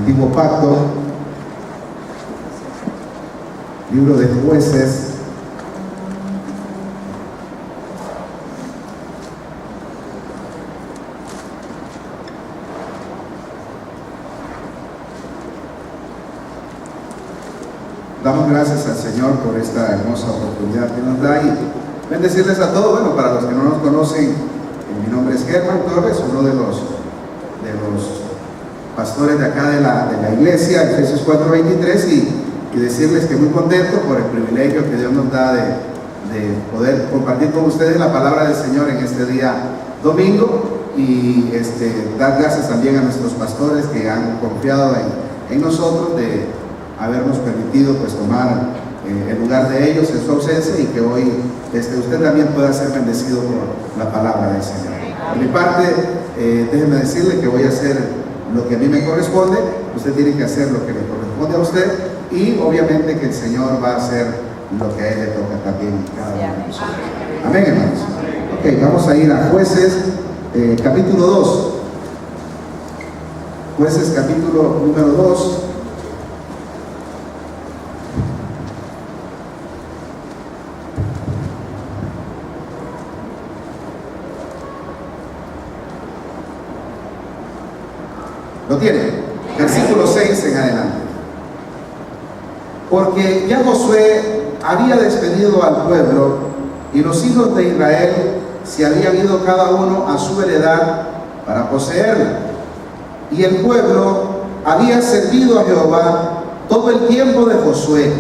Antiguo Pacto, libro de Jueces, damos gracias al Señor por esta hermosa oportunidad que nos da y bendecirles a todos. Bueno, para los que no nos conocen, mi nombre es Germán Torres, uno de los pastores de acá de la iglesia, Efesios 4:23, y decirles que muy contento por el privilegio que Dios nos da de poder compartir con ustedes la palabra del Señor en este día domingo, y dar gracias también a nuestros pastores que han confiado en nosotros, de habernos permitido pues tomar el lugar de ellos en su ausencia, y que hoy usted también pueda ser bendecido por la palabra del Señor. Por mi parte, déjenme decirle que voy a hacer lo que a mí me corresponde, usted tiene que hacer lo que le corresponde a usted, y obviamente que el Señor va a hacer lo que a Él le toca también cada uno de nosotros. Amén, hermanos. Ok, vamos a ir a Jueces, capítulo 2. Jueces, capítulo número 2. ¿Lo tiene? Versículo 6 en adelante. Porque ya Josué había despedido al pueblo, y los hijos de Israel se habían ido cada uno a su heredad para poseerla. Y el pueblo había servido a Jehová todo el tiempo de Josué.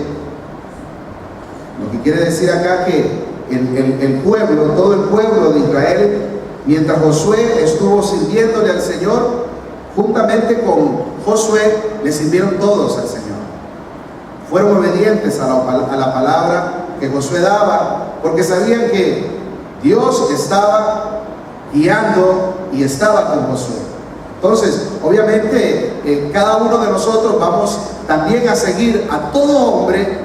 Lo que quiere decir acá que el pueblo, todo el pueblo de Israel, mientras Josué estuvo sirviéndole al Señor, juntamente con Josué le sirvieron todos al Señor. Fueron obedientes a la palabra que Josué daba, porque sabían que Dios estaba guiando y estaba con Josué. Entonces, obviamente, cada uno de nosotros vamos también a seguir a todo hombre,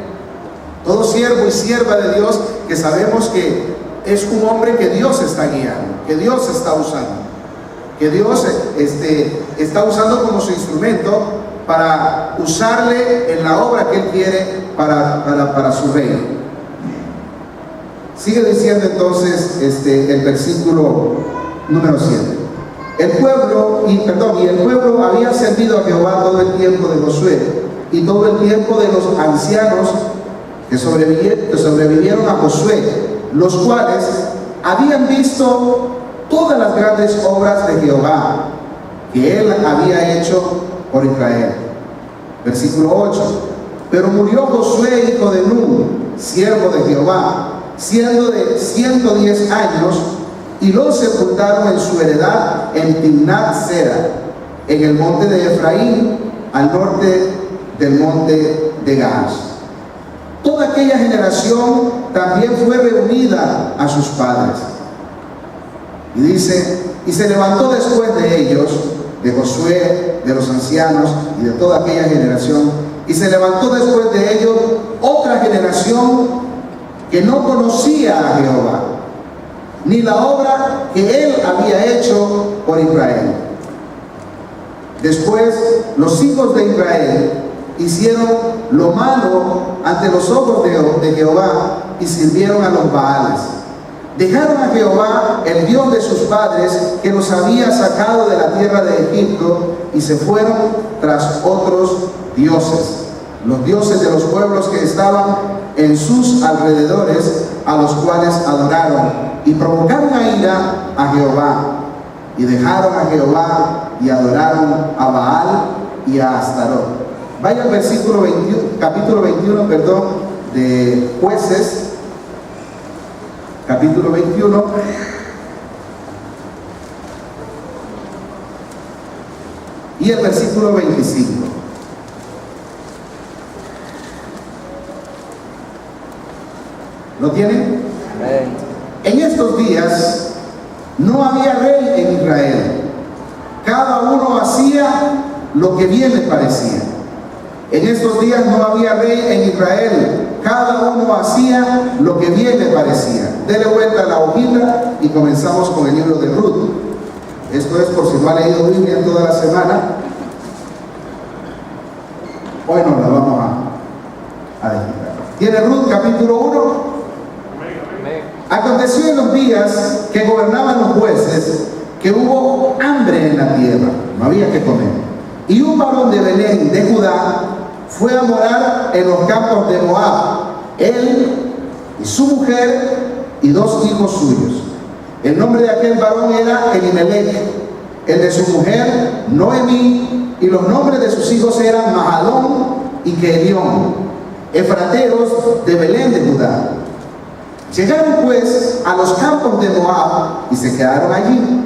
todo siervo y sierva de Dios, que sabemos que es un hombre que Dios está guiando, que Dios está usando, que Dios está usando como su instrumento para usarle en la obra que Él quiere para su reino. Sigue diciendo entonces el versículo número 7. Y el pueblo había servido a Jehová todo el tiempo de Josué y todo el tiempo de los ancianos que sobrevivieron a Josué, los cuales habían visto todas las grandes obras de Jehová que Él había hecho por Israel. Versículo 8. Pero murió Josué, hijo de Nun, siervo de Jehová, siendo de 110 años, y lo sepultaron en su heredad en Timnat-Sera, en el monte de Efraín, al norte del monte de Gaas. Toda aquella generación también fue reunida a sus padres. Y dice, y se levantó después de ellos, de Josué, de los ancianos y de toda aquella generación, y se levantó después de ellos otra generación que no conocía a Jehová, ni la obra que Él había hecho por Israel. Después los hijos de Israel hicieron lo malo ante los ojos de Jehová y sirvieron a los Baales. Dejaron a Jehová, el Dios de sus padres, que los había sacado de la tierra de Egipto, y se fueron tras otros dioses, los dioses de los pueblos que estaban en sus alrededores, a los cuales adoraron, y provocaron a ira a Jehová, y dejaron a Jehová y adoraron a Baal y a Astarot. Vaya al versículo 21, capítulo 21, de Jueces, capítulo 21, y el versículo 25. ¿Lo tienen? En estos días no había rey en Israel. Cada uno hacía lo que bien le parecía. En estos días no había rey en Israel. Cada uno hacía lo que bien le parecía. Dele vuelta a la hojita y comenzamos con el libro de Ruth. Esto es por si no ha leído Biblia en toda la semana. Hoy nos la vamos a dedicar. ¿Tiene Ruth capítulo 1? Aconteció en los días que gobernaban los jueces que hubo hambre en la tierra, no había que comer. Y un varón de Belén, de Judá, fue a morar en los campos de Moab, él y su mujer y 2 hijos suyos. El nombre de aquel varón era Elimelech, el de su mujer Noemí, y los nombres de sus hijos eran Mahalón y Kelión, efrateros de Belén de Judá. Llegaron pues a los campos de Moab y se quedaron allí.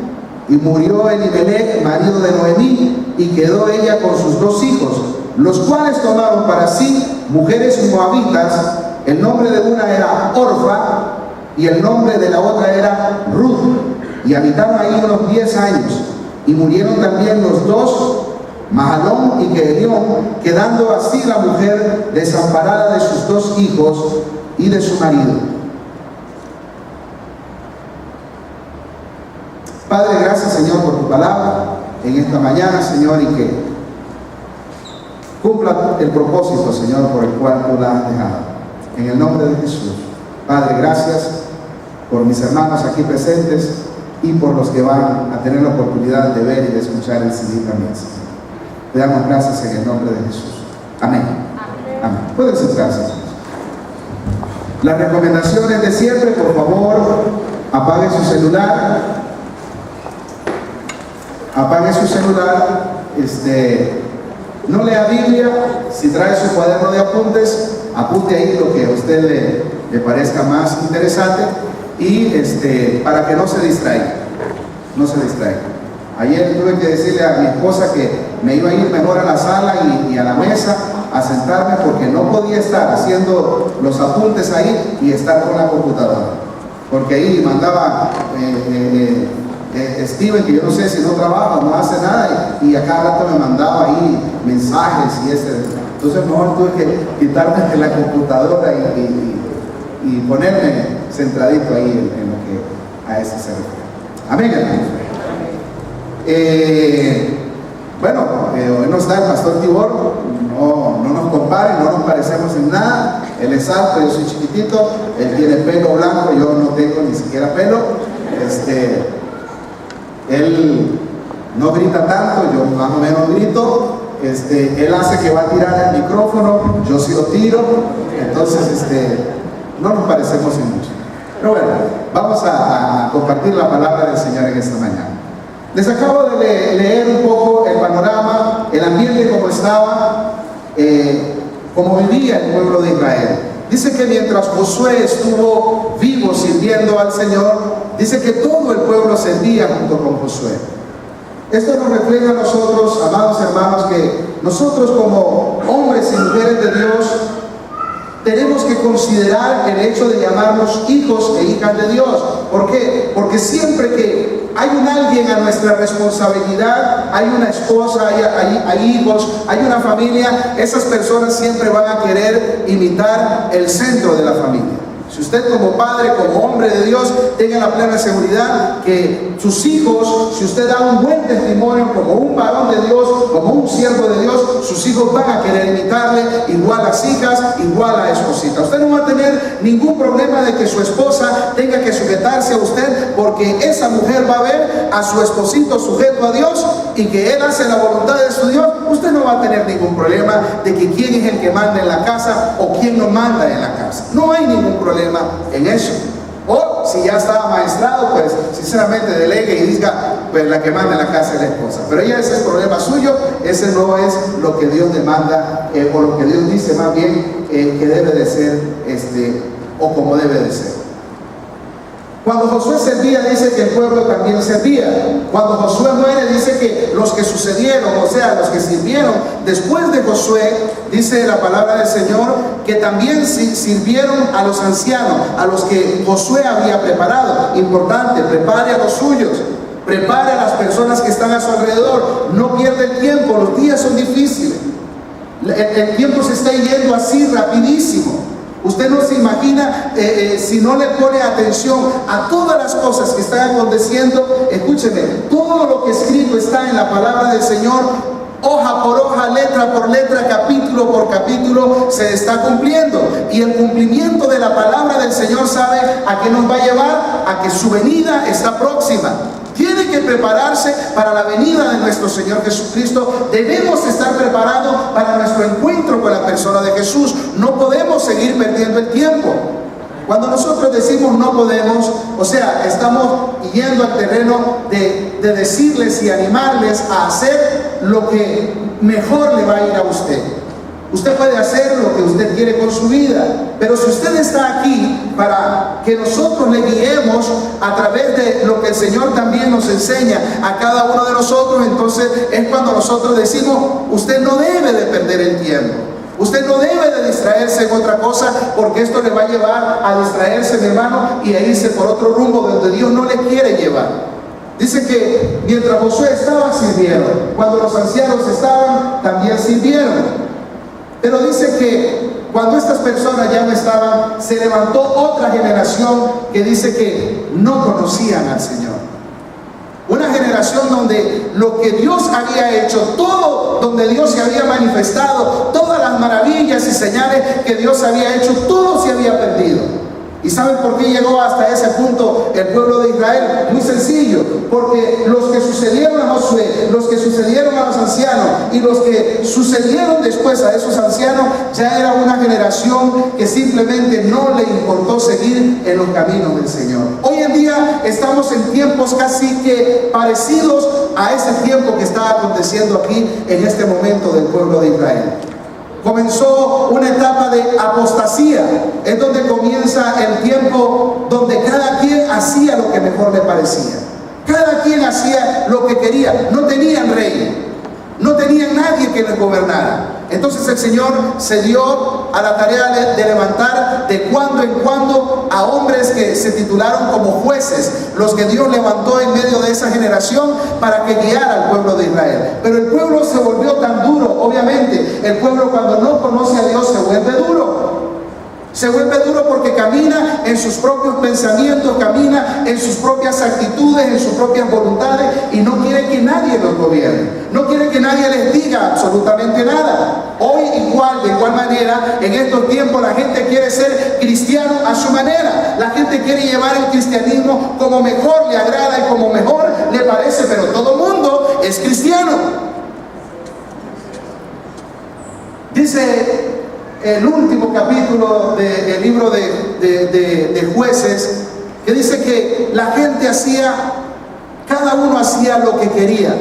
Y murió Elimelech, marido de Noemí, y quedó ella con sus 2 hijos, los cuales tomaron para sí mujeres moabitas. El nombre de una era Orfa y el nombre de la otra era Ruth, y habitaron ahí unos 10 años. Y murieron también los 2, Mahalón y Kelión, quedando así la mujer desamparada de sus 2 hijos y de su marido. Padre, gracias, Señor, por tu palabra en esta mañana, Señor, y que cumpla el propósito, Señor, por el cual tú la has dejado. En el nombre de Jesús. Padre, gracias por mis hermanos aquí presentes y por los que van a tener la oportunidad de ver y de escuchar el CD también, Señor. Te damos gracias en el nombre de Jesús. Amén. Amén. Pueden sentarse. Las recomendaciones de siempre, por favor, apague su celular. Apague su celular, no lea Biblia. Si trae su cuaderno de apuntes, apunte ahí lo que a usted le parezca más interesante, y para que no se distraiga. No se distraiga. Ayer tuve que decirle a mi esposa que me iba a ir mejor a la sala y a la mesa a sentarme, porque no podía estar haciendo los apuntes ahí y estar con la computadora, porque ahí mandaba Steven, que yo no sé si no trabaja, no hace nada, y a cada rato me mandaba ahí mensajes y entonces mejor tuve que quitarme de la computadora y ponerme centradito ahí en lo que a eso se refiere. Amén, hermanos. Hoy no está el pastor Tibor, no nos comparen, no nos parecemos en nada. Él es alto, yo soy chiquitito, él tiene pelo blanco, yo no tengo ni siquiera pelo. Él no grita tanto, yo más o menos grito. Él hace que va a tirar el micrófono, yo sí lo tiro. Entonces, no nos parecemos en mucho. Pero bueno, vamos a compartir la palabra del Señor en esta mañana. Les acabo de leer un poco el panorama, el ambiente como estaba, como vivía el pueblo de Israel. Dice que mientras Josué estuvo vivo sirviendo al Señor, dice que todo el pueblo servía junto con Josué. Esto nos refleja a nosotros, amados hermanos, que nosotros como hombres y mujeres de Dios tenemos que considerar el hecho de llamarnos hijos e hijas de Dios. ¿Por qué? Porque siempre que hay un alguien a nuestra responsabilidad, hay una esposa, hay hijos, hay una familia, esas personas siempre van a querer imitar el centro de la familia. Si usted como padre, como hombre de Dios, tenga la plena seguridad que sus hijos, si usted da un buen testimonio como un varón de Dios, como un siervo de Dios, sus hijos van a querer imitarle, igual las hijas, igual a la esposita. Usted no va a tener ningún problema de que su esposa tenga que sujetarse a usted, porque esa mujer va a ver a su esposito sujeto a Dios y que él hace la voluntad de su Dios. Usted no va a tener ningún problema de que quién es el que manda en la casa o quién no manda en la casa. No hay ningún problema en eso. O si ya está maestrado, pues sinceramente delegue y diga, pues la que manda en la casa es la esposa. Pero ya ese es el problema suyo, ese no es lo que Dios demanda, o lo que Dios dice más bien que debe de ser, o como debe de ser. Cuando Josué servía, dice que el pueblo también servía. Cuando Josué muere, dice que los que sucedieron, o sea, los que sirvieron después de Josué, dice la palabra del Señor, que también sirvieron a los ancianos, a los que Josué había preparado. Importante, prepare a los suyos, prepare a las personas que están a su alrededor. No pierda el tiempo, los días son difíciles. El tiempo se está yendo así rapidísimo. Usted no se imagina si no le pone atención a todas las cosas que están aconteciendo. Escúcheme, todo lo que escrito está en la palabra del Señor hoja por hoja, letra por letra, capítulo por capítulo, se está cumpliendo. Y el cumplimiento de la palabra del Señor, ¿sabe a qué nos va a llevar? A que su venida está próxima. Tiene que prepararse para la venida de nuestro Señor Jesucristo. Debemos estar preparados para nuestro encuentro con la persona de Jesús. No podemos seguir perdiendo el tiempo. Cuando nosotros decimos no podemos, o sea, estamos yendo al terreno de decirles y animarles a hacer lo que mejor le va a ir a usted. Usted puede hacer lo que usted quiere con su vida, pero si usted está aquí para que nosotros le guiemos a través de lo que el Señor también nos enseña a cada uno de nosotros, entonces es cuando nosotros decimos, usted no debe de perder el tiempo. Usted no debe de distraerse en otra cosa, porque esto le va a llevar a distraerse, mi hermano, y a irse por otro rumbo donde Dios no le quiere llevar. Dice que mientras Josué estaba, sirvieron. Cuando los ancianos estaban, también sirvieron. Pero dice que cuando estas personas ya no estaban, se levantó otra generación que dice que no conocían al Señor. Una generación donde lo que Dios había hecho, todo donde Dios se había manifestado, todas las maravillas y señales que Dios había hecho, todo se había perdido. ¿Y saben por qué llegó hasta ese punto el pueblo de Israel? Muy sencillo, porque los que sucedieron a Josué, los que sucedieron a los ancianos y los que sucedieron después a esos ancianos, ya era una generación que simplemente no le importó seguir en los caminos del Señor. Hoy en día estamos en tiempos casi que parecidos a ese tiempo que está aconteciendo aquí en este momento del pueblo de Israel. Comenzó una etapa de apostasía, es donde comienza el tiempo donde cada quien hacía lo que mejor le parecía. Cada quien hacía lo que quería. No tenían rey, no tenían nadie que les gobernara. Entonces el Señor se dio a la tarea de levantar de cuando en cuando a hombres que se titularon como jueces, los que Dios levantó en medio de esa generación para que guiara al pueblo de Israel. Pero el pueblo se volvió tan duro, obviamente. El pueblo, cuando no conoce a Dios, se vuelve duro. Se vuelve duro porque camina en sus propios pensamientos, camina en sus propias actitudes, en sus propias voluntades, y no quiere que nadie los gobierne. No quiere que nadie les diga absolutamente nada. Hoy de igual manera, en estos tiempos la gente quiere ser cristiano a su manera. La gente quiere llevar el cristianismo como mejor le agrada y como mejor le parece, pero todo el mundo es cristiano. Dice el último capítulo del libro de Jueces, que dice que la gente cada uno hacía lo que quería.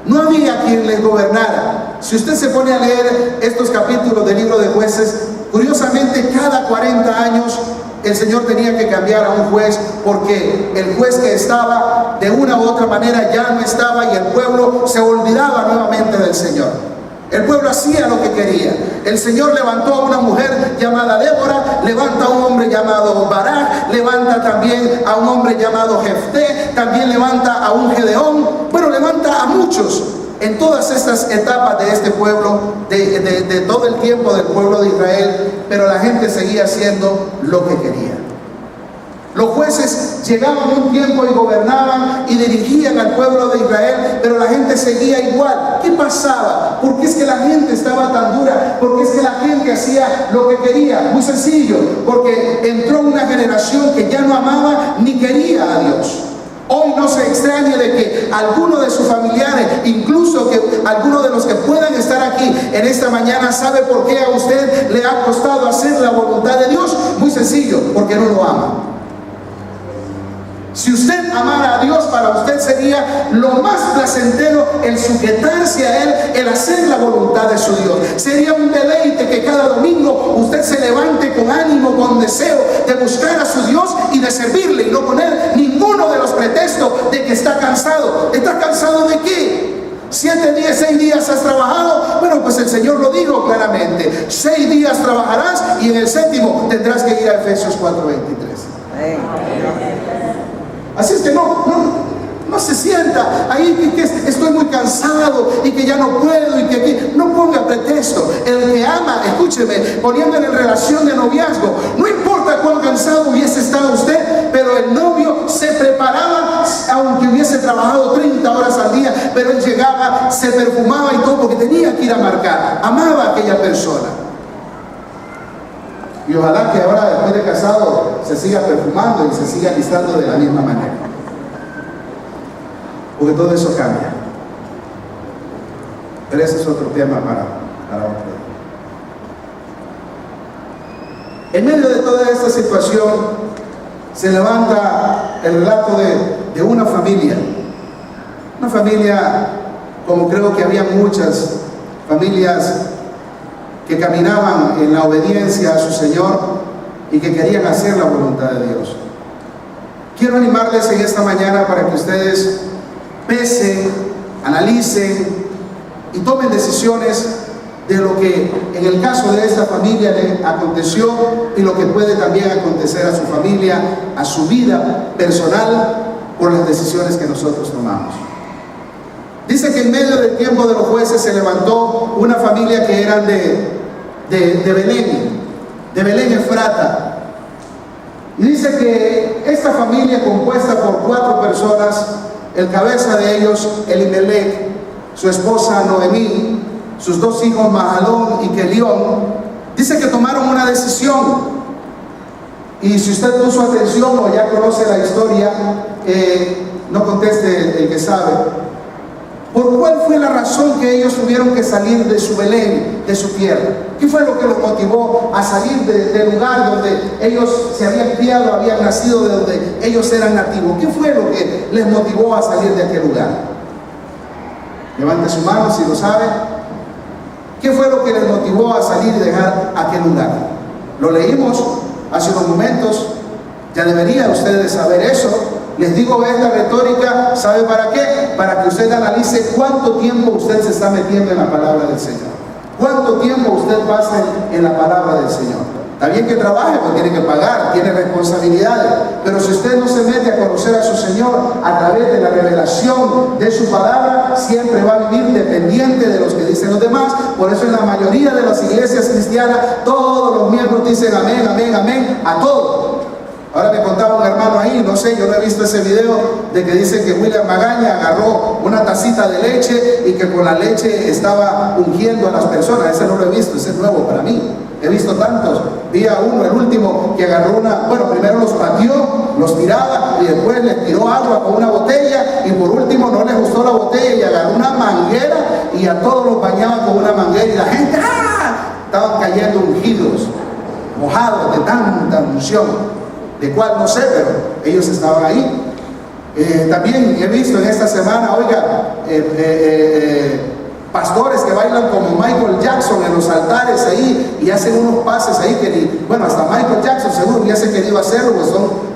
No había quien les gobernara. Si usted se pone a leer estos capítulos del libro de Jueces, curiosamente cada 40 años el Señor tenía que cambiar a un juez, porque el juez que estaba de una u otra manera ya no estaba, y el pueblo se olvidaba nuevamente del Señor. El pueblo hacía lo que quería. El Señor levantó a una mujer llamada Débora, levanta a un hombre llamado Barak, levanta también a un hombre llamado Jefté, también levanta a un Gedeón. Bueno, levanta a muchos en todas estas etapas de este pueblo, de todo el tiempo del pueblo de Israel, pero la gente seguía haciendo lo que quería. Los jueces llegaban un tiempo y gobernaban y dirigían al pueblo de Israel, pero la gente seguía igual. ¿Qué pasaba? ¿Por qué es que la gente estaba tan dura? ¿Por qué es que la gente hacía lo que quería? Muy sencillo, porque entró una generación que ya no amaba ni quería a Dios. Hoy no se extrañe de que alguno de sus familiares, incluso que alguno de los que puedan estar aquí en esta mañana, sabe por qué a usted le ha costado hacer la voluntad de Dios. Muy sencillo, porque no lo ama. Si usted amara a Dios, para usted sería lo más placentero el sujetarse a Él, el hacer la voluntad de su Dios. Sería un deleite que cada domingo usted se levante con ánimo, con deseo de buscar a su Dios y de servirle, y no poner ninguno de los pretextos de que está cansado. ¿Está cansado de qué? 7 días, 6 días has trabajado. Bueno, pues el Señor lo dijo claramente: 6 días trabajarás y en el 7º tendrás que ir a Efesios 4:23. Así es que no se sienta ahí que estoy muy cansado y que ya no puedo, y que aquí no ponga pretexto. El que ama, escúcheme, poniéndole en relación de noviazgo, no importa cuán cansado hubiese estado usted, pero el novio se preparaba, aunque hubiese trabajado 30 horas al día, pero él llegaba, se perfumaba y todo, tenía que ir a marcar, amaba a aquella persona. Y ojalá que ahora, después de casado, se siga perfumando y se siga listando de la misma manera, porque todo eso cambia. Pero ese es otro tema para otro día. En medio de toda esta situación se levanta el relato de una familia como creo que había muchas familias que caminaban en la obediencia a su Señor y que querían hacer la voluntad de Dios. Quiero animarles en esta mañana para que ustedes pesen, analicen y tomen decisiones de lo que en el caso de esta familia le aconteció y lo que puede también acontecer a su familia, a su vida personal, por las decisiones que nosotros tomamos. Dice que en medio del tiempo de los jueces se levantó una familia que eran de Belén Efrata. Y dice que esta familia, compuesta por 4 personas, el cabeza de ellos, Elimelech, su esposa Noemí, sus 2 hijos Mahalón y Kelión, dice que tomaron una decisión. Y si usted puso atención o ya conoce la historia, no conteste el que sabe. ¿Por cuál fue la razón que ellos tuvieron que salir de su Belén, de su tierra? ¿Qué fue lo que los motivó a salir del lugar donde ellos se habían criado, habían nacido, de donde ellos eran nativos? ¿Qué fue lo que les motivó a salir de aquel lugar? Levante su mano si lo sabe. ¿Qué fue lo que les motivó a salir y dejar aquel lugar? Lo leímos hace unos momentos. Ya deberían ustedes saber eso. Les digo esta retórica, ¿sabe para qué? Para que usted analice cuánto tiempo usted se está metiendo en la palabra del Señor. Cuánto tiempo usted pasa en la palabra del Señor. Está bien que trabaje, pues tiene que pagar, tiene responsabilidades. Pero si usted no se mete a conocer a su Señor a través de la revelación de su palabra, siempre va a vivir dependiente de los que dicen los demás. Por eso en la mayoría de las iglesias cristianas, todos los miembros dicen amén, amén, amén, a todo. Ahora me contaba un hermano ahí, no sé, yo no he visto ese video de que dice que William Magaña agarró una tacita de leche y que con la leche estaba ungiendo a las personas. Ese no lo he visto, ese es nuevo para mí. He visto tantos. Vi a uno, el último, que agarró primero los batió, los tiraba y después les tiró agua con una botella y por último no les gustó la botella y agarró una manguera y a todos los bañaba con una manguera y la gente estaban cayendo ungidos, mojados de tanta unción. De cuál no sé, pero ellos estaban ahí. También he visto en esta semana, pastores que bailan como Michael Jackson en los altares ahí y hacen unos pases ahí que hasta Michael Jackson seguro hubiese querido hacerlo, pues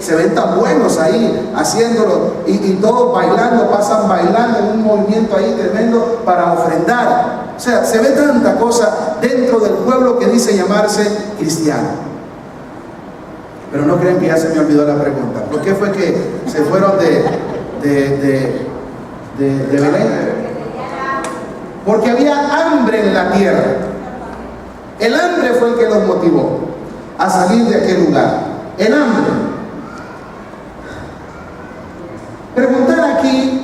se ven tan buenos ahí haciéndolo y todos bailando, pasan bailando en un movimiento ahí tremendo para ofrendar. O sea, se ve tanta cosa dentro del pueblo que dice llamarse cristiano. Pero no crean que ya se me olvidó la pregunta. ¿Por qué fue que se fueron de Belén? Porque había hambre en la tierra. El hambre fue el que los motivó a salir de aquel lugar. El hambre. Preguntar aquí,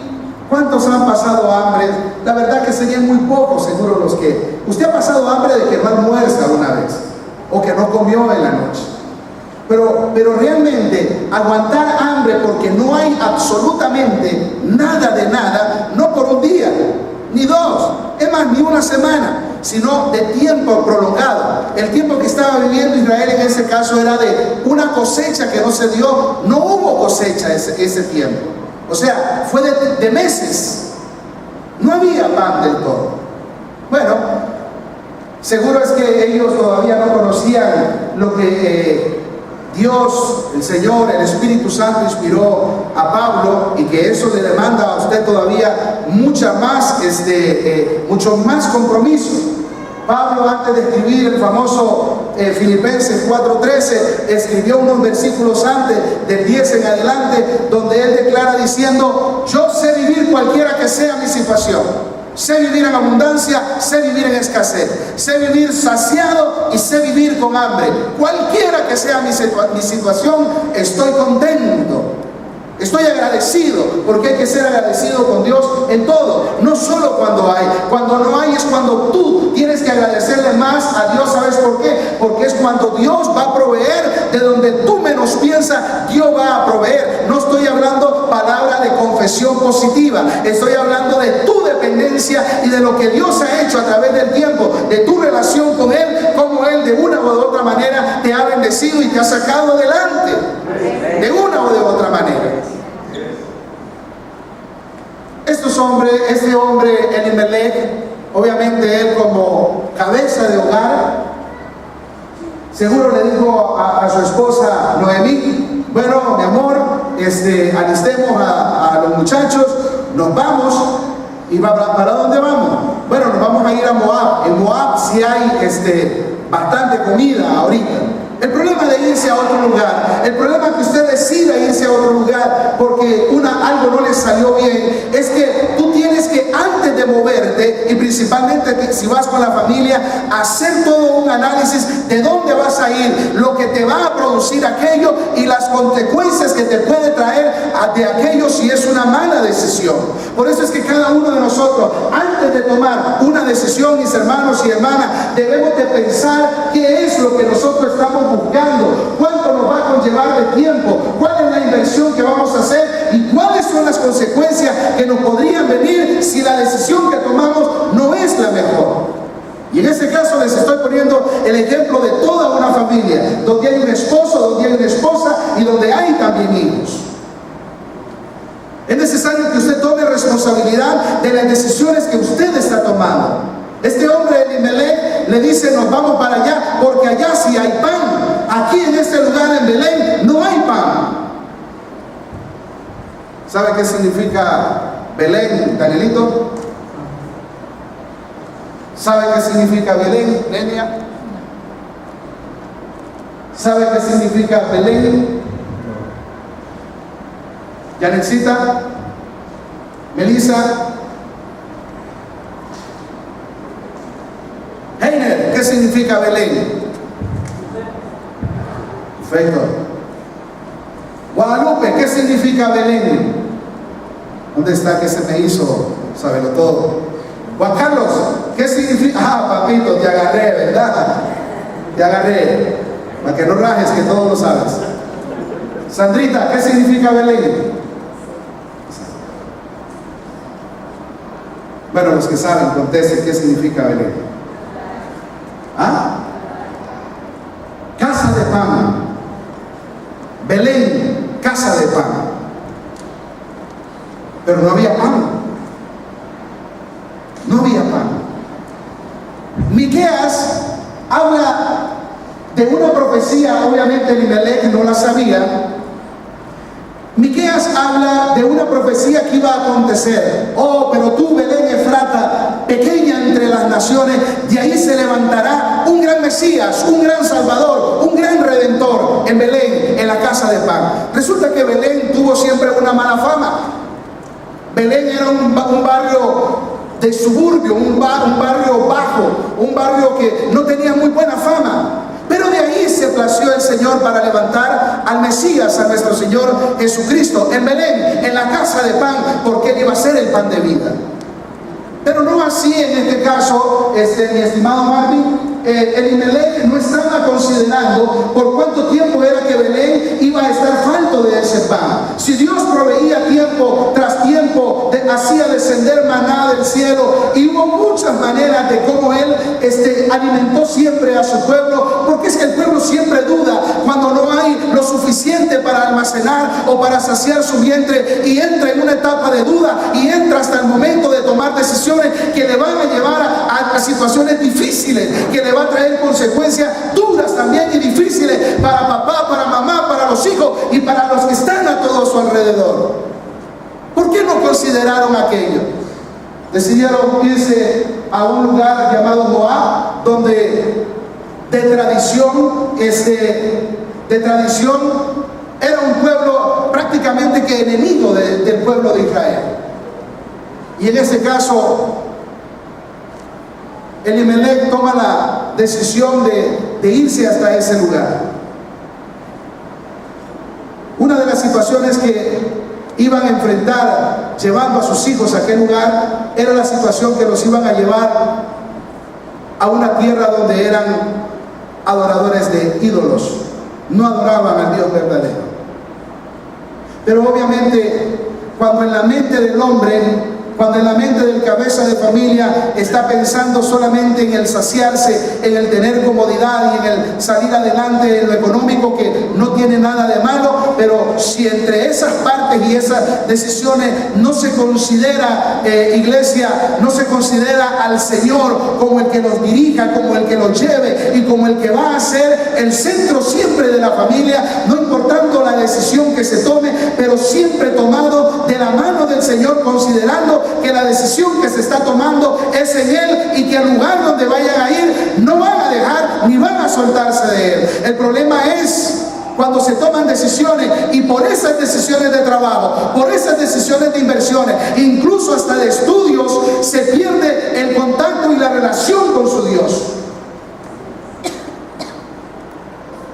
¿cuántos han pasado hambre? La verdad que serían muy pocos, seguro los que... Usted ha pasado hambre de que no almuerza una vez o que no comió en la noche. Pero realmente aguantar hambre porque no hay absolutamente nada de nada, no por un día, ni 2, es más, ni una semana, sino de tiempo prolongado. El tiempo que estaba viviendo Israel en ese caso era de una cosecha que no se dio, no hubo cosecha ese tiempo. O sea, fue de meses, no había pan del todo. Bueno, seguro es que ellos todavía no conocían lo que Dios, el Señor, el Espíritu Santo inspiró a Pablo y que eso le demanda a usted todavía mucho más compromiso. Pablo, antes de escribir el famoso Filipenses 4:13, escribió unos versículos antes, del 10 en adelante, donde él declara diciendo: yo sé vivir cualquiera que sea mi situación. Sé vivir en abundancia, sé vivir en escasez, sé vivir saciado y sé vivir con hambre. Cualquiera que sea mi situación, estoy contento. Estoy agradecido, porque hay que ser agradecido con Dios en todo, no solo cuando hay. Cuando no hay es cuando tú tienes que agradecerle más a Dios. ¿Sabes por qué? Porque es cuando Dios va a proveer de donde tú menos piensas. Dios va a proveer. No estoy hablando palabra de confesión positiva, estoy hablando de tu dependencia y de lo que Dios ha hecho a través del tiempo, de tu relación con Él, como Él de una o de otra manera te ha bendecido y te ha sacado adelante, de una o de otra manera. Este hombre Elimelech, obviamente él como cabeza de hogar, seguro le dijo a su esposa Noemí: bueno, mi amor, alistemos a los muchachos, nos vamos. ¿Y para dónde vamos? Bueno, nos vamos a ir a Moab. En Moab sí hay bastante comida ahorita. El problema de irse a otro lugar, el problema que usted decida irse a otro lugar porque algo no le salió bien, es que tú tienes que, antes de moverte, y principalmente si vas con la familia, hacer todo un análisis de dónde vas a ir, lo que te va a producir aquello y las consecuencias que te puede traer de aquello si es una mala decisión. Por eso es que cada uno de nosotros, antes de tomar una decisión, mis hermanos y hermanas, debemos de pensar qué es lo que nosotros estamos buscando, cuánto nos va a conllevar de tiempo, cuál es la inversión que vamos a hacer y cuáles son las consecuencias que nos podrían venir si la decisión que tomamos no es la mejor. Y en este caso les estoy poniendo el ejemplo de toda una familia, donde hay un esposo, donde hay una esposa y donde hay también hijos. Es necesario que usted tome responsabilidad de las decisiones que usted está tomando. Este hombre Elimelech le dice: nos vamos para allá porque allá sí hay pan. Aquí en este lugar en Belén no hay pan. ¿Sabe qué significa Belén, Danielito? ¿Sabe qué significa Belén, Nenia? ¿Sabe qué significa Belén? Yanexita, Melissa, Heiner, ¿qué significa Belén? Perfecto. Guadalupe, ¿qué significa Belén? ¿Dónde está que se me hizo? Sábelo todo. Juan Carlos, ¿qué significa? Ah, papito, te agarré, ¿verdad? Te agarré. Para que no rajes, que todo lo sabes. Sandrita, ¿qué significa Belén? Bueno, los que saben, contesten qué significa Belén. ¿Ah? Casa de pan. Belén, casa de pan. Pero no había pan. No había pan. Miqueas habla de una profecía, obviamente Elimelech no la sabía. Miqueas habla de una profecía que iba a acontecer. Oh, pero tú, Belén Efrata, pequeña entre las naciones, de ahí se levantará un gran Mesías, un gran Salvador, un gran Redentor en Belén, en la casa de pan. Resulta que Belén tuvo siempre una mala fama. Belén era un barrio de suburbio, un barrio bajo, un barrio que no tenía muy buena fama. Pero de ahí se plació el Señor para levantar al Mesías, a nuestro Señor Jesucristo, en Belén, en la casa de pan, porque Él iba a ser el pan de vida. Pero no así en este caso, mi estimado Marvin. Elimelech no estaba considerando por cuánto tiempo era que Belén iba a estar falto de ese pan. Si Dios proveía tiempo tras tiempo, hacía descender maná del cielo, y hubo muchas maneras de cómo Él alimentó siempre a su pueblo, porque es que el pueblo siempre duda cuando no hay lo suficiente para almacenar o para saciar su vientre, y entra en una etapa de duda y entra hasta el momento de tomar decisiones que le van a llevar a situaciones difíciles, que le va a traer consecuencias duras también y difíciles para papá, para mamá, para los hijos y para los que están a todo su alrededor. ¿Por qué no consideraron aquello? Decidieron irse a un lugar llamado Moab, donde de tradición era un pueblo prácticamente que enemigo del pueblo de Israel. Y en ese caso Elimelech toma la decisión de irse hasta ese lugar. Una de las situaciones que iban a enfrentar llevando a sus hijos a aquel lugar era la situación que los iban a llevar a una tierra donde eran adoradores de ídolos, no adoraban al Dios verdadero. Pero obviamente cuando en la mente del hombre, cuando en la mente del cabeza de familia está pensando solamente en el saciarse, en el tener comodidad y en el salir adelante en lo económico, que no tiene nada de malo, pero si entre esas partes y esas decisiones no se considera, iglesia, no se considera al Señor como el que los dirija, como el que los lleve y como el que va a ser el centro siempre de la familia, no importando la decisión que se tome, pero siempre tomado de la mano del Señor, considerando que la decisión que se está tomando es en Él y que al lugar donde vayan a ir no van a dejar ni van a soltarse de Él. El problema es cuando se toman decisiones y por esas decisiones de trabajo, por esas decisiones de inversiones, incluso hasta de estudios, se pierde el contacto y la relación con su Dios.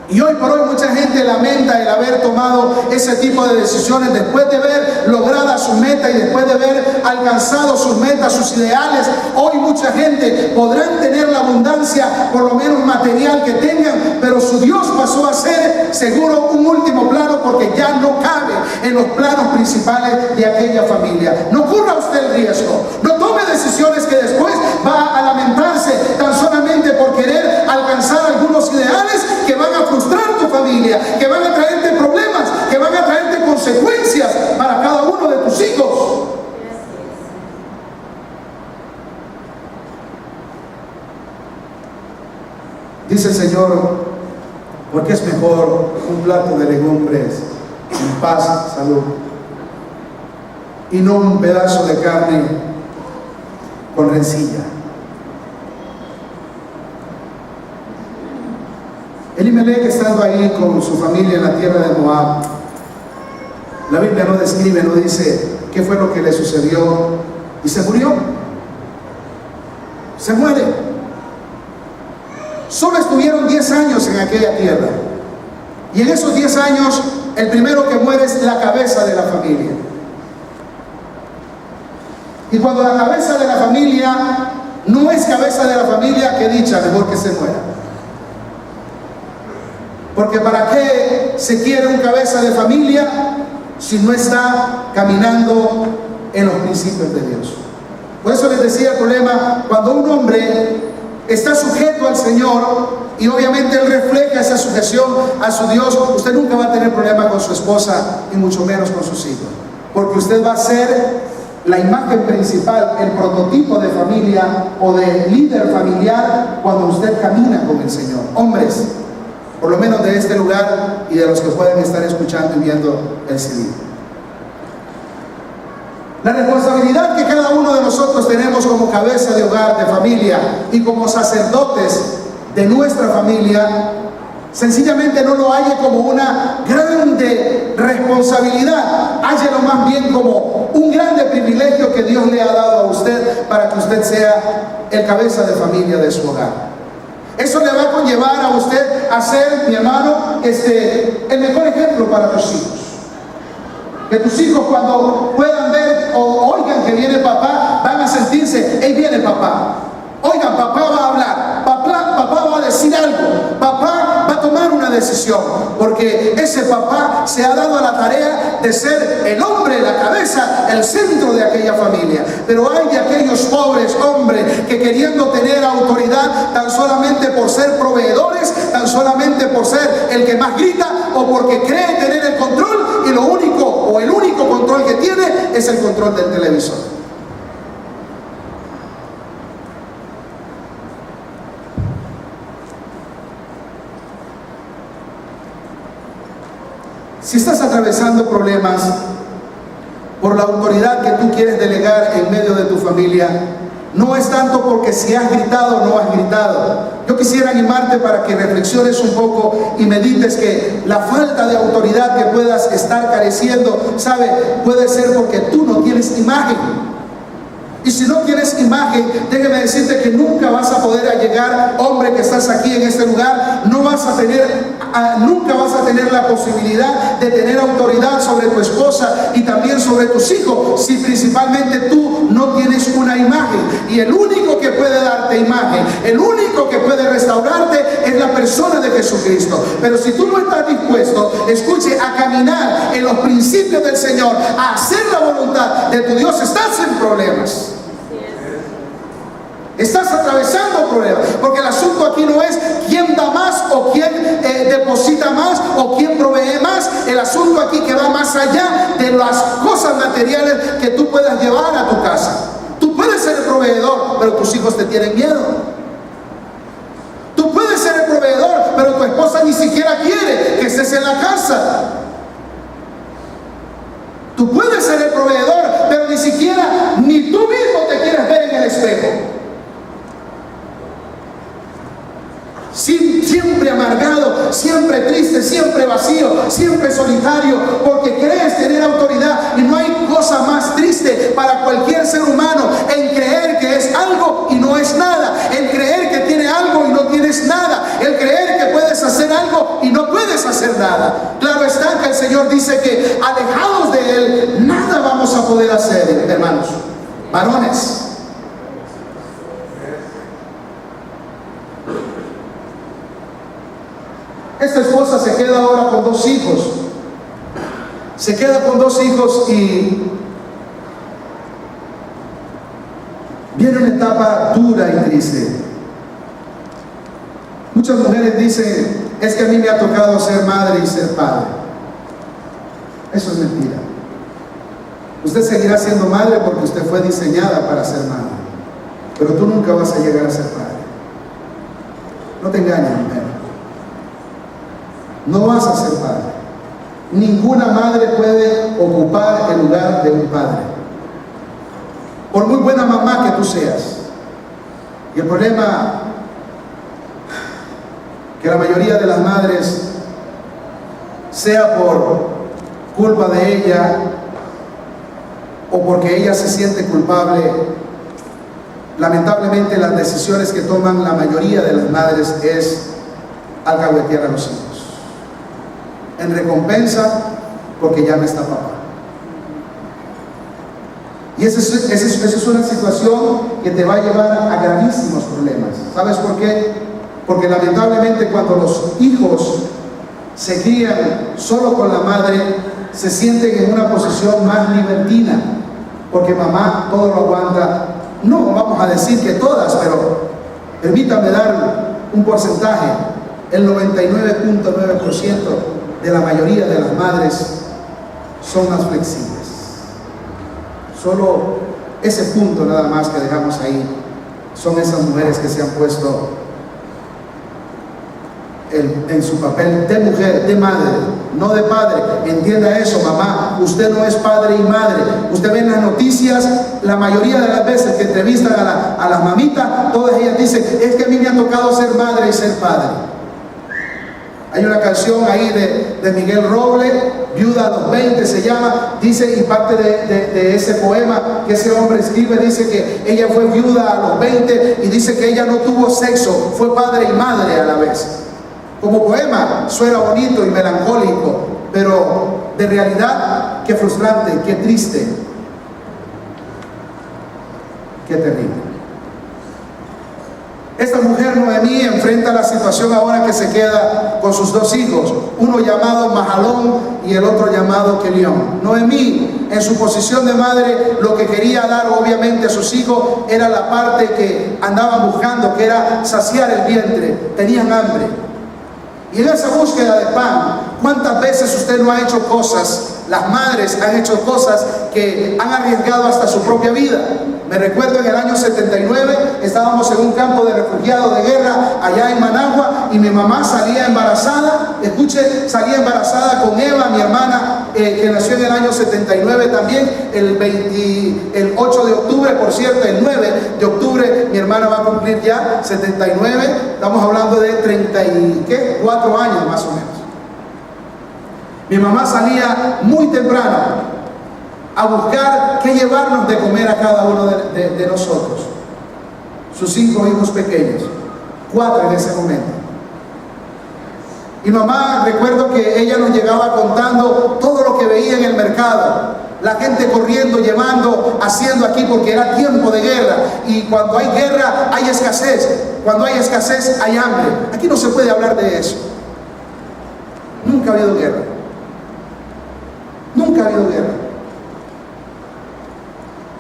Y hoy por hoy mucha gente lamenta el haber tomado ese tipo de decisiones después de ver lograda su meta y después de ver alcanzado sus metas, sus ideales. Hoy mucha gente podrán tener la abundancia, por lo menos material que tengan, pero su Dios pasó a ser seguro un último plano porque ya no cabe en los planos principales de aquella familia. No corra usted el riesgo, no tome decisiones que después va a lamentarse tan solamente por querer alcanzar algunos ideales que van a frustrar tu familia, que van a traerte problemas, que van a traerte consecuencias para cada uno de tus hijos. Dice el Señor, porque es mejor un plato de legumbres en paz, salud, y no un pedazo de carne con rencilla. Elimelech, estando ahí con su familia en la tierra de Moab, la Biblia no describe, no dice qué fue lo que le sucedió, y se murió, se muere. Solo estuvieron 10 años en aquella tierra, y en esos 10 años el primero que muere es la cabeza de la familia. Y cuando la cabeza de la familia no es cabeza de la familia, qué dicha, mejor que se muera. Porque ¿para qué se quiere un cabeza de familia si no está caminando en los principios de Dios? Por eso les decía el problema, cuando un hombre está sujeto al Señor y obviamente él refleja esa sujeción a su Dios, usted nunca va a tener problema con su esposa y mucho menos con sus hijos, porque usted va a ser la imagen principal, el prototipo de familia o de líder familiar cuando usted camina con el Señor. Hombres, por lo menos de este lugar y de los que pueden estar escuchando y viendo el CD. La responsabilidad que cada uno de nosotros tenemos como cabeza de hogar, de familia y como sacerdotes de nuestra familia, sencillamente no lo halle como una grande responsabilidad, hállelo más bien como un grande privilegio que Dios le ha dado a usted para que usted sea el cabeza de familia de su hogar. Eso le va a conllevar a usted a ser, mi hermano, el mejor ejemplo para tus hijos. Que tus hijos cuando puedan ver o oigan que viene papá, van a sentirse, ahí viene papá. Oigan, papá va a hablar, papá va a decir algo, papá va a tomar una decisión, porque ese papá se ha dado a la tarea de ser el hombre, la cabeza, el centro de aquella familia. Pero hay de aquellos pobres hombres que queriendo tener autoridad tan solamente por ser proveedores, tan solamente por ser el que más grita o porque cree tener el control, y lo único o el único control que tiene es el control del televisor. Si estás atravesando problemas por la autoridad que tú quieres delegar en medio de tu familia, no es tanto porque si has gritado o no has gritado. Yo quisiera animarte para que reflexiones un poco y medites que la falta de autoridad que puedas estar careciendo, ¿sabe? Puede ser porque tú no tienes imagen. Y si no tienes imagen, déjeme decirte que nunca vas a poder llegar, hombre que estás aquí en este lugar, nunca vas a tener la posibilidad de tener autoridad sobre tu esposa y también sobre tus hijos, si principalmente tú no tienes una imagen. Y el único que puede darte imagen, el único que puede restaurarte es la persona de Jesucristo. Pero si tú no estás dispuesto, escuche, a caminar en los principios del Señor, a hacer la voluntad de tu Dios, estás en problemas. Estás atravesando problemas, porque el asunto aquí no es quién da más o quién deposita más o quién provee más. El asunto aquí que va más allá de las cosas materiales que tú puedas llevar a tu casa. Tú puedes ser el proveedor, pero tus hijos te tienen miedo. Tú puedes ser el proveedor, pero tu esposa ni siquiera quiere que estés en la casa. Tú puedes ser el proveedor, pero ni siquiera ni tú mismo te quieres ver en el espejo. Siempre amargado, siempre triste, siempre vacío, siempre solitario, porque crees tener autoridad. Y no hay cosa más triste para cualquier ser humano en creer que es algo y no es nada, en creer que tiene algo y no tienes nada, el creer que puedes hacer algo y no puedes hacer nada. Claro está que el Señor dice que alejados de Él nada vamos a poder hacer, hermanos, varones. Esta esposa se queda ahora con 2 hijos. Se queda con 2 hijos y viene una etapa dura y triste. Muchas mujeres dicen, es que a mí me ha tocado ser madre y ser padre. Eso es mentira. Usted seguirá siendo madre porque usted fue diseñada para ser madre, pero tú nunca vas a llegar a ser padre. No te engañes, mujer. No vas a ser padre. Ninguna madre puede ocupar el lugar de un padre, por muy buena mamá que tú seas. Y el problema que la mayoría de las madres, sea por culpa de ella o porque ella se siente culpable, lamentablemente las decisiones que toman la mayoría de las madres es alcahuetear a los hijos en recompensa porque ya no está papá. Y esa es una situación que te va a llevar a gravísimos problemas. ¿Sabes por qué? Porque lamentablemente cuando los hijos se crían solo con la madre, se sienten en una posición más libertina, porque mamá todo lo aguanta. No vamos a decir que todas, pero permítame dar un porcentaje. El 99.9% de la mayoría de las madres son más flexibles. Solo ese punto nada más que dejamos ahí son esas mujeres que se han puesto en su papel de mujer, de madre, no de padre. Entienda eso, mamá, usted no es padre y madre. Usted ve en las noticias, la mayoría de las veces que entrevistan a las mamitas, todas ellas dicen, es que a mí me ha tocado ser madre y ser padre. Hay una canción ahí de Miguel Roble, Viuda a los 20 se llama, dice, y parte de ese poema que ese hombre escribe, dice que ella fue viuda a los 20 y dice que ella no tuvo sexo, fue padre y madre a la vez. Como poema suena bonito y melancólico, pero de realidad, qué frustrante, qué triste, qué terrible. Esta mujer Noemí enfrenta la situación ahora que se queda con sus 2 hijos, uno llamado Mahalón y el otro llamado Kelión. Noemí, en su posición de madre, lo que quería dar obviamente a sus hijos era la parte que andaban buscando, que era saciar el vientre. Tenían hambre. Y en esa búsqueda de pan, ¿cuántas veces usted no ha hecho cosas? Las madres han hecho cosas que han arriesgado hasta su propia vida. Me recuerdo en el año 79, estábamos en un campo de refugiados de guerra allá en Managua y mi mamá salía embarazada, escuche, salía embarazada con Eva, mi hermana, que nació en el año 79 también, el 8 de octubre, por cierto, el 9 de octubre mi hermana va a cumplir ya 79, estamos hablando de 34 años más o menos. Mi mamá salía muy temprano a buscar qué llevarnos de comer a cada uno de nosotros. Sus 5 hijos pequeños, 4 en ese momento. Y mamá, recuerdo que ella nos llegaba contando todo lo que veía en el mercado. La gente corriendo, llevando, haciendo aquí, porque era tiempo de guerra. Y cuando hay guerra, hay escasez. Cuando hay escasez, hay hambre. Aquí no se puede hablar de eso. Nunca ha habido guerra. Nunca ha habido guerra.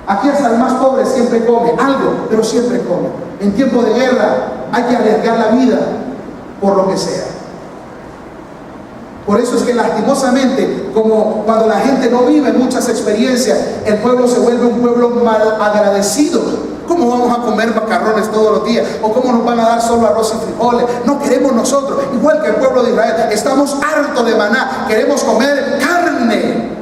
Aquí hasta el más pobre siempre come algo, pero siempre come. En tiempo de guerra hay que arriesgar la vida por lo que sea. Por eso es que lastimosamente, como cuando la gente no vive muchas experiencias, el pueblo se vuelve un pueblo mal agradecido. ¿Cómo vamos a comer macarrones todos los días? ¿O cómo nos van a dar solo arroz y frijoles? No queremos nosotros, igual que el pueblo de Israel, estamos hartos de maná, queremos comer carne.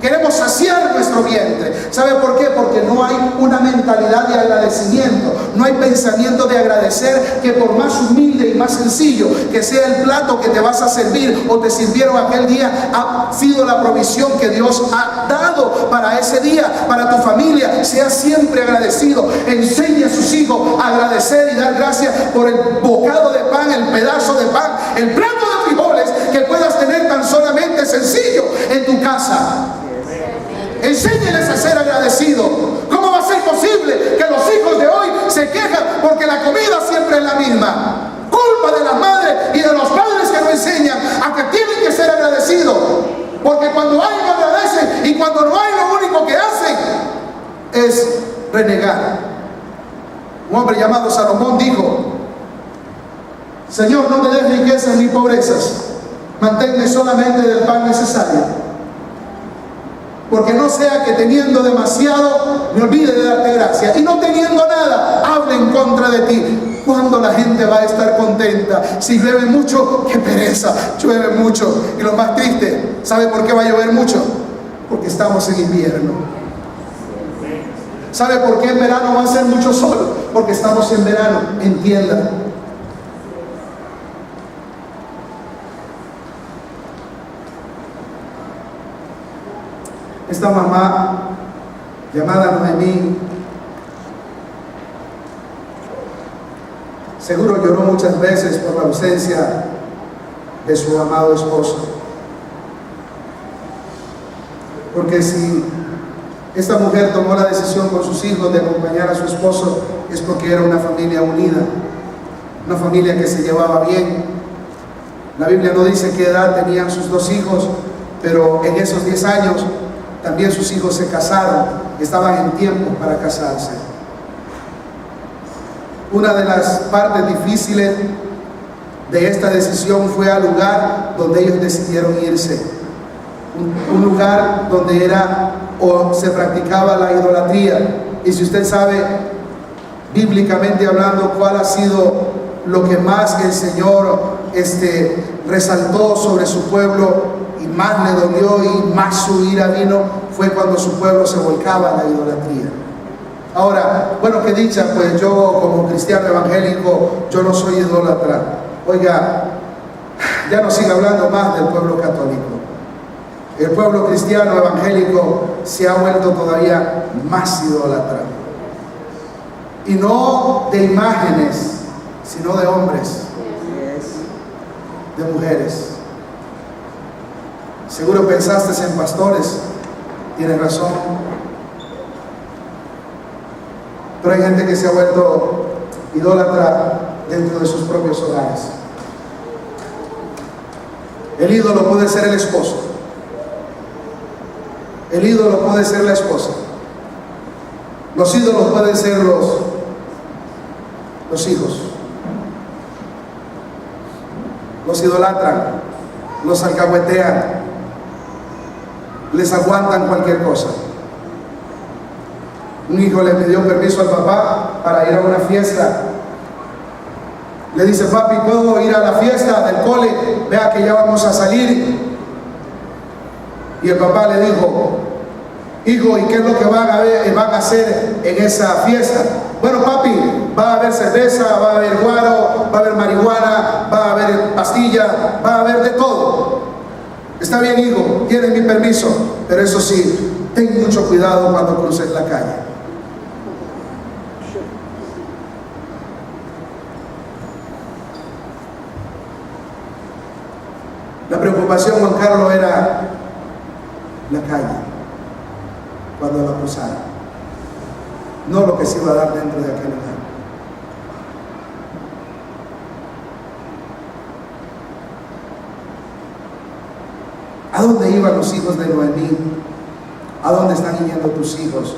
Queremos saciar nuestro vientre. ¿Sabe por qué? Porque no hay una mentalidad de agradecimiento. No hay pensamiento de agradecer, que por más humilde y más sencillo que sea el plato que te vas a servir o te sirvieron aquel día, ha sido la provisión que Dios ha dado para ese día, para tu familia. Sea siempre agradecido. Enseña a sus hijos a agradecer y dar gracias por el bocado de pan, el pedazo de pan, el plato de frijoles que puedas tener tan solamente sencillo en tu casa. Enséñeles a ser agradecidos. ¿Cómo va a ser posible que los hijos de hoy se quejan porque la comida siempre es la misma? Culpa de las madres y de los padres que no enseñan a que tienen que ser agradecidos. Porque cuando hay no agradecen, y cuando no hay lo único que hacen es renegar. Un hombre llamado Salomón dijo: Señor, no me des riquezas ni pobrezas, manténme solamente del pan necesario. Porque no sea que teniendo demasiado me olvide de darte gracia, y no teniendo nada hable en contra de ti. ¿Cuándo la gente va a estar contenta? Si llueve mucho, qué pereza, llueve mucho. Y lo más triste, ¿sabe por qué va a llover mucho? Porque estamos en invierno. ¿Sabe por qué en verano va a ser mucho sol? Porque estamos en verano. Entienda. Esta mamá llamada Noemí seguro lloró muchas veces por la ausencia de su amado esposo. Porque si esta mujer tomó la decisión con sus hijos de acompañar a su esposo, es porque era una familia unida, una familia que se llevaba bien. La Biblia no dice qué edad tenían sus 2 hijos, pero en esos 10 años también sus hijos se casaron, estaban en tiempo para casarse. Una de las partes difíciles de esta decisión fue al lugar donde ellos decidieron irse. Un lugar donde era o se practicaba la idolatría. Y si usted sabe, bíblicamente hablando, cuál ha sido lo que más el Señor resaltó sobre su pueblo, y más le dolió y más su ira vino, fue cuando su pueblo se volcaba a la idolatría. Ahora, bueno, qué dicha, pues yo como cristiano evangélico, yo no soy idólatra. Oiga, ya no siga hablando más del pueblo católico. El pueblo cristiano evangélico se ha vuelto todavía más idólatra. Y no de imágenes, sino de hombres, de mujeres. Seguro pensaste en pastores, tienes razón. Pero hay gente que se ha vuelto idólatra dentro de sus propios hogares. El ídolo puede ser el esposo. El ídolo puede ser la esposa. Los ídolos pueden ser los hijos. Los idolatran, los alcahuetean, les aguantan cualquier cosa. Un hijo le pidió permiso al papá para ir a una fiesta. Le dice: papi, ¿puedo ir a la fiesta del cole? Vea que ya vamos a salir. Y el papá le dijo: hijo, ¿y qué es lo que van a hacer en esa fiesta? Bueno, papi, va a haber cerveza, va a haber guaro, va a haber marihuana, va a haber pastilla, va a haber de todo. Está bien, hijo, tienes mi permiso, pero eso sí, ten mucho cuidado cuando cruces la calle. La preocupación, Juan Carlos, era la calle cuando la cruzara, no lo que se iba a dar dentro de aquel lugar. ¿A dónde iban los hijos de Noemí? ¿A dónde están yendo tus hijos?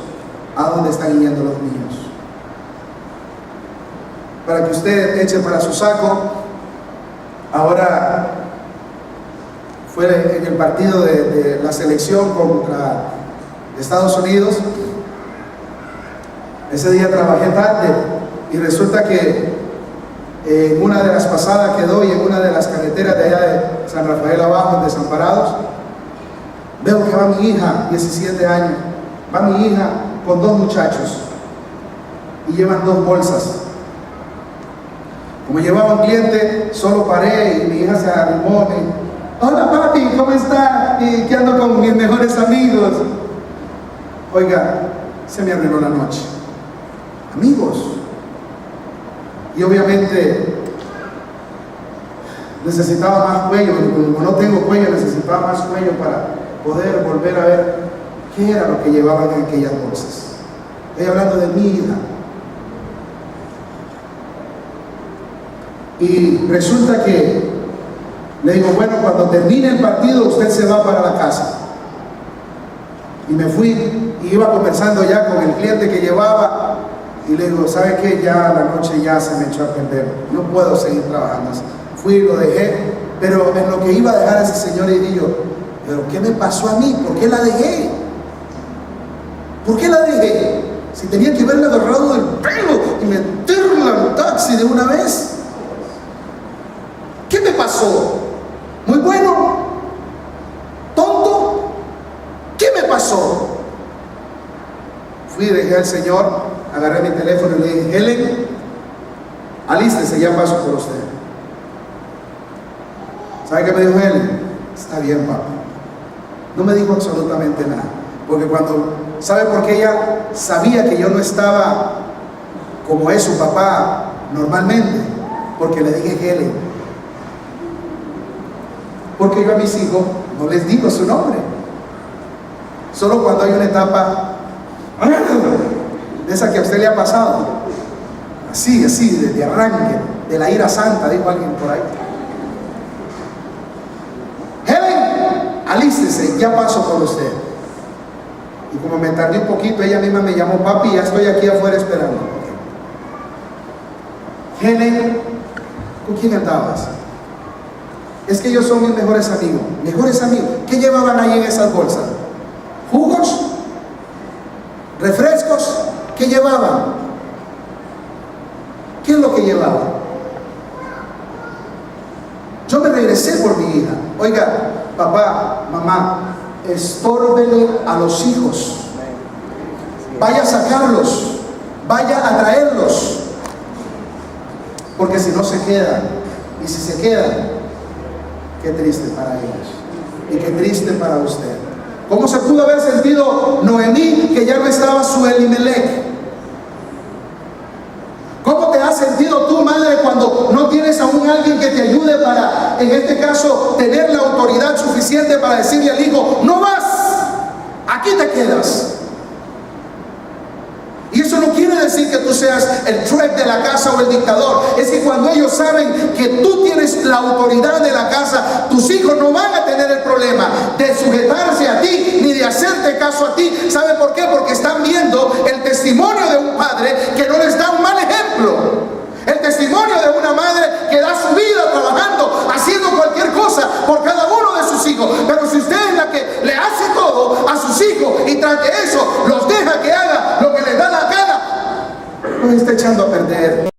¿A dónde están yendo los míos? Para que usted eche para su saco, ahora fue en el partido de la selección contra Estados Unidos. Ese día trabajé tarde y resulta que en una de las pasadas que doy, en una de las carreteras de allá de San Rafael abajo, en Desamparados, veo que va mi hija, 17 años, va mi hija con 2 muchachos y llevan 2 bolsas. Como llevaba un cliente, solo paré y mi hija se arrimó, me dijo: hola papi, ¿cómo está? ¿Y qué ando con mis mejores amigos? Oiga, se me arruinó la noche. Amigos. Y obviamente necesitaba más cuello, como no tengo cuello, necesitaba más cuello para poder volver a ver qué era lo que llevaban en aquellas bolsas. Estoy hablando de mi hija. Y resulta que le digo: bueno, cuando termine el partido usted se va para la casa. Y me fui y iba conversando ya con el cliente que llevaba y le digo: ¿sabe qué? Ya la noche ya se me echó a perder, no puedo seguir trabajando así. Fui y lo dejé, pero en lo que iba a dejar a ese señor, y digo: ¿pero qué me pasó a mí? ¿Por qué la dejé? ¿Por qué la dejé? Si tenía que haberle agarrado del pelo y meterla al taxi de una vez. ¿Qué me pasó? Muy bueno, tonto. ¿Qué me pasó? Fui y dejé al señor, agarré mi teléfono y le dije: Helen, alístese, ya paso por usted. ¿Sabe qué me dijo Helen? Está bien, papá. No me dijo absolutamente nada, porque ¿sabe por qué ella sabía que yo no estaba como es su papá normalmente? Porque le dije Helen. Porque yo a mis hijos no les digo su nombre. Solo cuando hay una etapa de esa que a usted le ha pasado, así, de arranque, de la ira santa, dijo alguien por ahí. Helen, alístese, ya paso por usted. Y como me tardé un poquito, ella misma me llamó: papi, ya estoy aquí afuera esperando. Helen, ¿con quién andabas? Es que ellos son mis mejores amigos. ¿Mejores amigos? ¿Qué llevaban ahí en esas bolsas? ¿Jugos? ¿Refrescos? ¿Qué llevaban? ¿Qué es lo que llevaban? Yo me regresé por mi hija. Oiga, papá, mamá, estórbele a los hijos. Vaya a sacarlos, vaya a traerlos, porque si no se quedan. Y si se quedan, qué triste para ellos y qué triste para usted. ¿Cómo se pudo haber sentido Noemí, que ya no estaba su Elimelech? ¿Cómo te has sentido tú, madre, cuando no tienes aún alguien que te ayude para, en este caso, tener la autoridad suficiente para decirle al hijo: no vas, aquí te quedas? Y eso no quiere decir que tú seas el Trump de la casa o el dictador. Es que cuando ellos saben que tú tienes la autoridad de la casa, tus hijos no van a tener el problema de sujetarse a ti ni de hacerte caso a ti. ¿Sabe por qué? Porque están viendo el testimonio de un padre que no les da un mal ejemplo. El testimonio de una madre que da su vida trabajando, haciendo cualquier cosa por cada uno de sus hijos. Pero si usted es la que le hace todo a sus hijos y tras de eso los deja que haga lo que les da la gana, los está echando a perder.